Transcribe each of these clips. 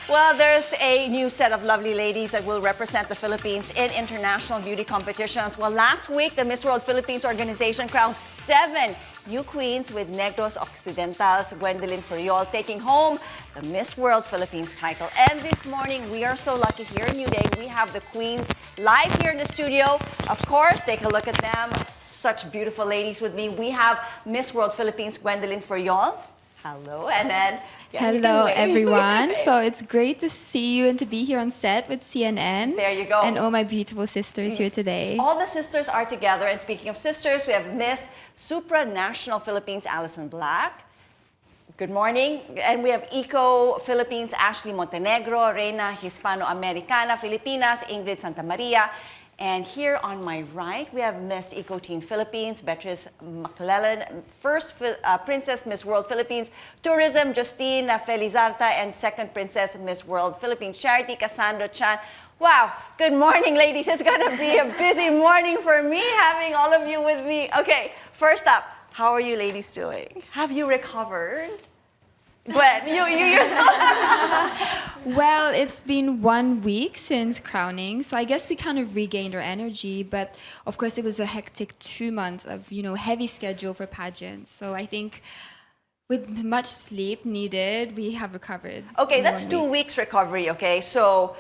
Well, there's a new set of lovely ladies that will represent the Philippines in international beauty competitions. Well, last week, the Miss World Philippines organization crowned 7 new queens, with Negros Occidental's Gwendolyne Fourniol taking home the Miss World Philippines title. And this morning, we are so lucky here in New Day. We have the queens live here in the studio. Of course, take a look at them. Such beautiful ladies with me. We have Miss World Philippines Gwendolyne Fourniol. Hello, and then hello, everyone. So it's great to see you and to be here on set with CNN. There you go. And all my beautiful sisters here today. All the sisters are together. And speaking of sisters, we have Miss Supranational Philippines, Alison Black. Good morning. And we have Eco Philippines, Ashley Montenegro, Reina, HispanoAmericana, Filipinas, Ingrid, Santamaria. And here on my right, we have Miss Eco Teen Philippines, Beatriz, McLelland, first Princess Miss World Philippines, Tourism, Justine, Felizarta, and second Princess Miss World Philippines, Charity, Cassandra Chan. Wow, good morning, ladies. It's gonna be a busy morning for me having all of you with me. Okay, first up, how are you ladies doing? Have you recovered? Gwen, you're Well, it's been 1 week since crowning, so I guess we kind of regained our energy. But of course, it was a hectic 2 months of heavy schedule for pageants. So I think with much sleep needed, we have recovered. Okay, that's 2 weeks recovery. Okay, so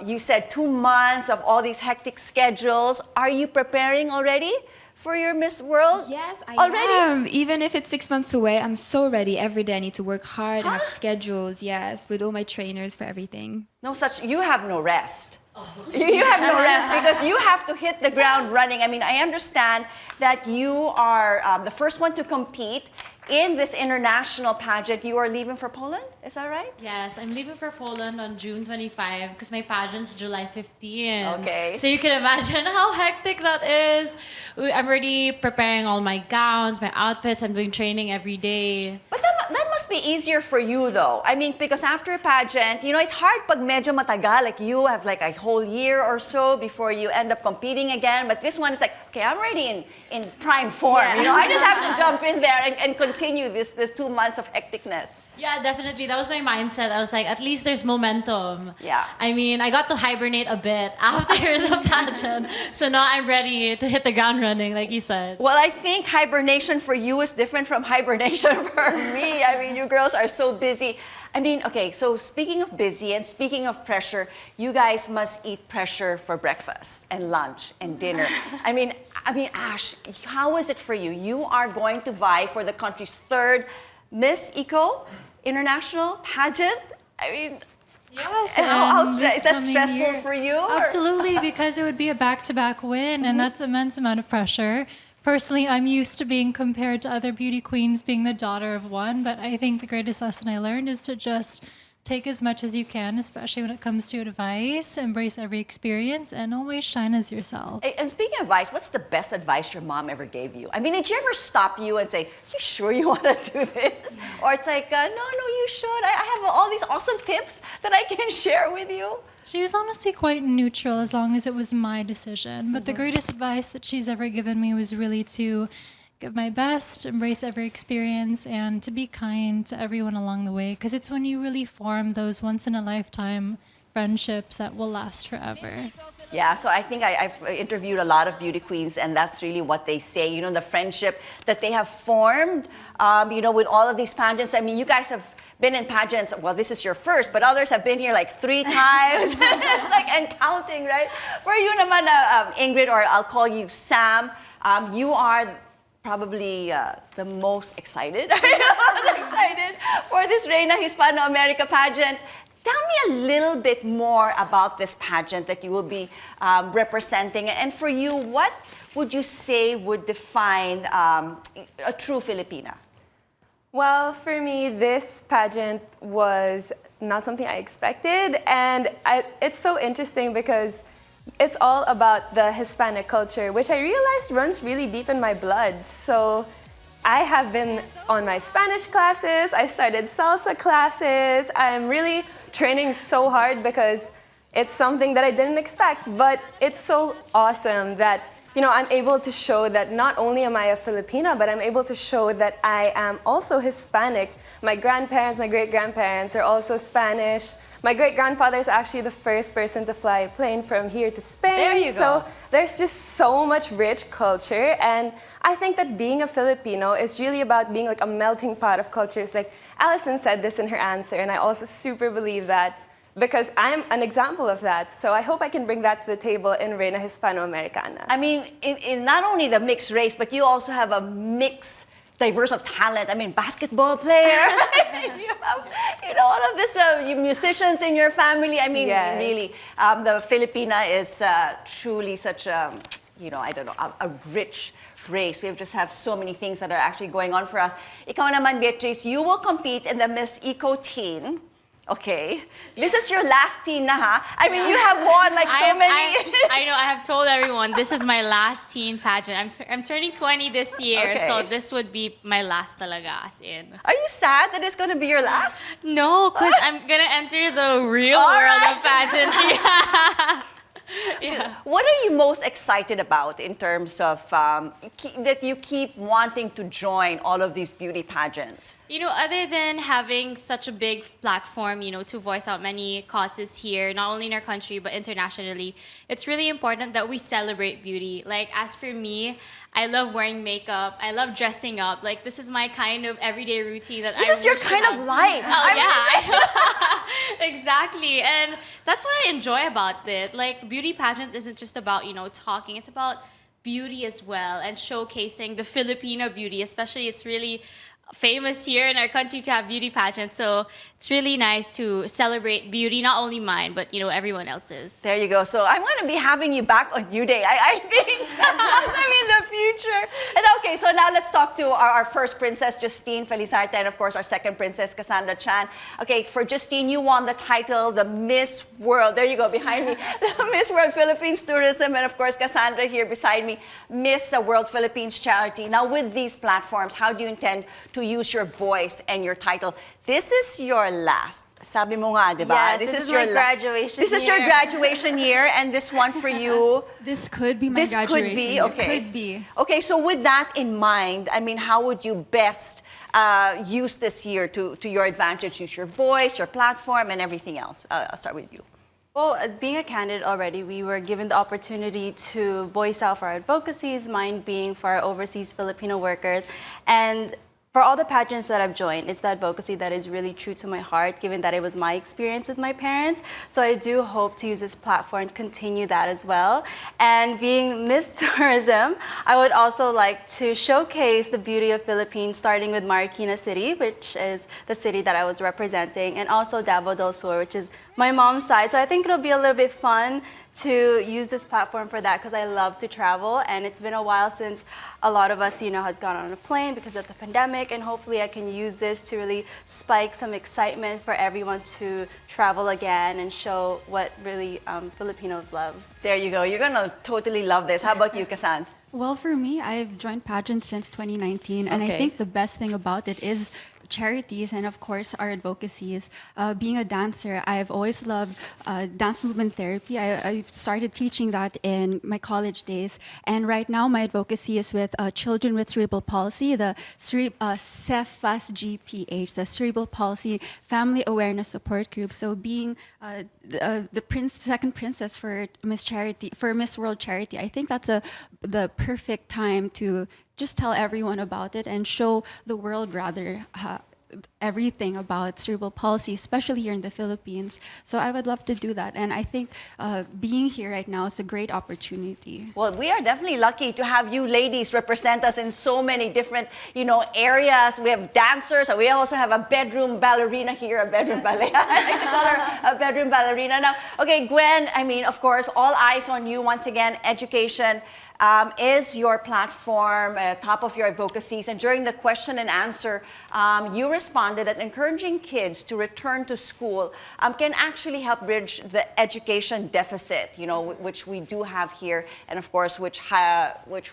you said 2 months of all these hectic schedules. Are you preparing already for your Miss World? Yes, I already am. Even if it's 6 months away, I'm so ready. Every day I need to work hard. I have schedules, yes, with all my trainers for everything. No such, you have no rest. You have no rest because you have to hit the ground running. I mean, I understand that you are the first one to compete in this international pageant. You are leaving for Poland, is that right? Yes, I'm leaving for Poland on June 25 because my pageant's July 15. Okay. So you can imagine how hectic that is. I'm already preparing all my gowns, my outfits. I'm doing training every day. But that must be easier for you though. I mean, because after a pageant, it's hard pag medyo matagal. Like you have like a whole year or so before you end up competing again. But this one is like, okay, I'm already in prime form. Yeah. I just have to jump in there and continue this 2 months of hecticness. Yeah, definitely. That was my mindset. I was like, at least there's momentum. Yeah. I mean, I got to hibernate a bit after the pageant. So now I'm ready to hit the ground running, like you said. Well, I think hibernation for you is different from hibernation for me. I mean, you girls are so busy. I mean, okay, so speaking of busy and speaking of pressure, you guys must eat pressure for breakfast and lunch and dinner. I mean, Ash, how is it for you? You are going to vie for the country's 3rd Miss Eco International pageant. I mean, yes, is that stressful for you? Absolutely, because it would be a back-to-back win, and that's immense amount of pressure. Personally, I'm used to being compared to other beauty queens, being the daughter of one, but I think the greatest lesson I learned is to just take as much as you can, especially when it comes to advice, embrace every experience, and always shine as yourself. And speaking of advice, what's the best advice your mom ever gave you? I mean, did you ever stop you and say, you sure you want to do this? Or it's like, no, you should. I have all these awesome tips that I can share with you. She was honestly quite neutral as long as it was my decision. But the greatest advice that she's ever given me was really to give my best, embrace every experience, and to be kind to everyone along the way. Because it's when you really form those once-in-a-lifetime friendships that will last forever. Yeah, so I think I've interviewed a lot of beauty queens, and that's really what they say. The friendship that they have formed, with all of these pageants. I mean, you guys have been in pageants. Well, this is your first, but others have been here like 3 times. It's like, and counting, right? For you naman, Ingrid, or I'll call you Sam, you are probably the most excited. Excited for this Reina HispanoAmerica pageant. Tell me a little bit more about this pageant that you will be representing. And for you, what would you say would define a true Filipina? Well, for me, this pageant was not something I expected. And it's so interesting because it's all about the Hispanic culture, which I realized runs really deep in my blood. So I have been on my Spanish classes, I started salsa classes. I'm really training so hard because it's something that I didn't expect, but it's so awesome that I'm able to show that not only am I a Filipina, but I'm able to show that I am also Hispanic. My grandparents, my great-grandparents are also Spanish. My great-grandfather is actually the first person to fly a plane from here to Spain. There you go. So there's just so much rich culture. And I think that being a Filipino is really about being like a melting pot of cultures. Like Alison said this in her answer, and I also super believe that because I'm an example of that. So I hope I can bring that to the table in Reina HispanoAmericana. I mean, in not only the mixed race, but you also have a mix, diverse of talent. I mean, basketball player. You have, all of this, you musicians in your family. I mean, Yes. really, the Filipina is truly such a, a rich race. We just have so many things that are actually going on for us. Ikaw naman, Beatriz, you will compete in the Miss Eco Teen. Okay. This is your last teen na, ha? I mean, you have won like so many. I know. I have told everyone this is my last teen pageant. I'm turning 20 this year, Okay. so this would be my last talaga, as in. Are you sad that it's going to be your last? No, because I'm gonna enter the real All world right. of pageantry. Yeah. What are you most excited about in terms of that you keep wanting to join all of these beauty pageants? Other than having such a big platform, to voice out many causes here, not only in our country, but internationally, it's really important that we celebrate beauty. Like, as for me, I love wearing makeup. I love dressing up. Like, this is my kind of everyday routine that This is your kind of life. Oh, yeah. Exactly. And that's what I enjoy about it. Like, beauty pageant isn't just about, talking. It's about beauty as well and showcasing the Filipino beauty. Especially, it's really famous here in our country to have beauty pageants. So it's really nice to celebrate beauty, not only mine, but, everyone else's. There you go. So I'm going to be having you back on New Day, I think, sometime in the future. And okay, so now let's talk to our first princess, Justine Felizarta, and of course our second princess, Cassandra Chan. Okay, for Justine, you won the title, the Miss World. There you go, behind me. The Miss World Philippines Tourism, and of course Cassandra here beside me, Miss World Philippines Charity. Now with these platforms, how do you intend to use your voice and your title? This is your last. Sabi mo nga, di ba? Yes, this is my graduation This is your year. graduation year, and this one for you. This could be my This graduation. could be, year. okay. Could be. Okay, so with that in mind, I mean, how would you best use this year to your advantage? Use your voice, your platform, and everything else. I'll start with you. Well, being a candidate already, we were given the opportunity to voice out for our advocacies, mine being for our overseas Filipino workers. And for all the pageants that I've joined, it's the advocacy that is really true to my heart, given that it was my experience with my parents. So I do hope to use this platform to continue that as well. And being Miss Tourism, I would also like to showcase the beauty of Philippines, starting with Marikina City, which is the city that I was representing, and also Davao del Sur, which is my mom's side. So I think it'll be a little bit fun to use this platform for that because I love to travel, and it's been a while since a lot of us, has gone on a plane because of the pandemic, and hopefully I can use this to really spike some excitement for everyone to travel again and show what really Filipinos love. There you go. You're going to totally love this. How about you, Cassandra? Well, for me, I've joined pageants since 2019, and Okay. I think the best thing about it is charities and of course our advocacies. Being a dancer, I've always loved dance movement therapy. I started teaching that in my college days, and right now my advocacy is with children with cerebral palsy, the CEFAS-GPH, the Cerebral Palsy Family Awareness Support Group. So being the second princess for Miss World Charity, I think that's the perfect time to just tell everyone about it and show the world rather everything about cerebral palsy, especially here in the Philippines. So I would love to do that. And I think being here right now is a great opportunity. Well, we are definitely lucky to have you ladies represent us in so many different, areas. We have dancers, and we also have a bedroom ballerina here, a bedroom ballet. I like to call her a bedroom ballerina. Now, okay, Gwen, I mean, of course, all eyes on you once again. Education is your platform, top of your advocacies. And during the question and answer, you responded that encouraging kids to return to school can actually help bridge the education deficit, which we do have here, and of course, which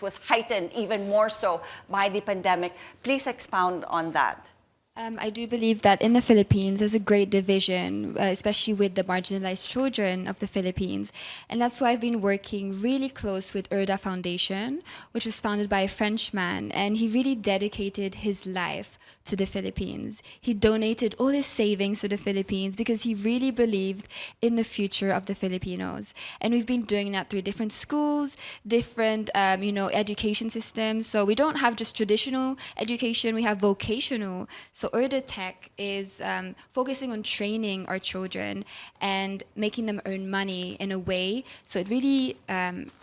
was heightened even more so by the pandemic. Please expound on that. I do believe that in the Philippines, there's a great division, especially with the marginalized children of the Philippines. And that's why I've been working really close with Urda Foundation, which was founded by a Frenchman. And he really dedicated his life to the Philippines. He donated all his savings to the Philippines because he really believed in the future of the Filipinos. And we've been doing that through different schools, different education systems. So we don't have just traditional education, we have vocational. So Urda Tech is focusing on training our children and making them earn money in a way. So it really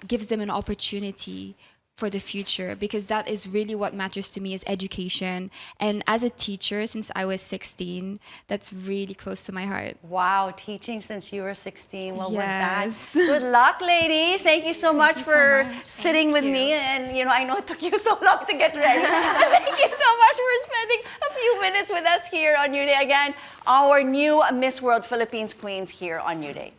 gives them an opportunity for the future, because that is really what matters to me, is education. And as a teacher, since I was 16, that's really close to my heart. Wow, teaching since you were 16. Well, Yes. with that, good luck, ladies. Thank you so much for sitting with me. And, I know it took you so long to get ready. Thank you so much for spending a few minutes with us here on New Day. Again, our new Miss World Philippines Queens here on New Day.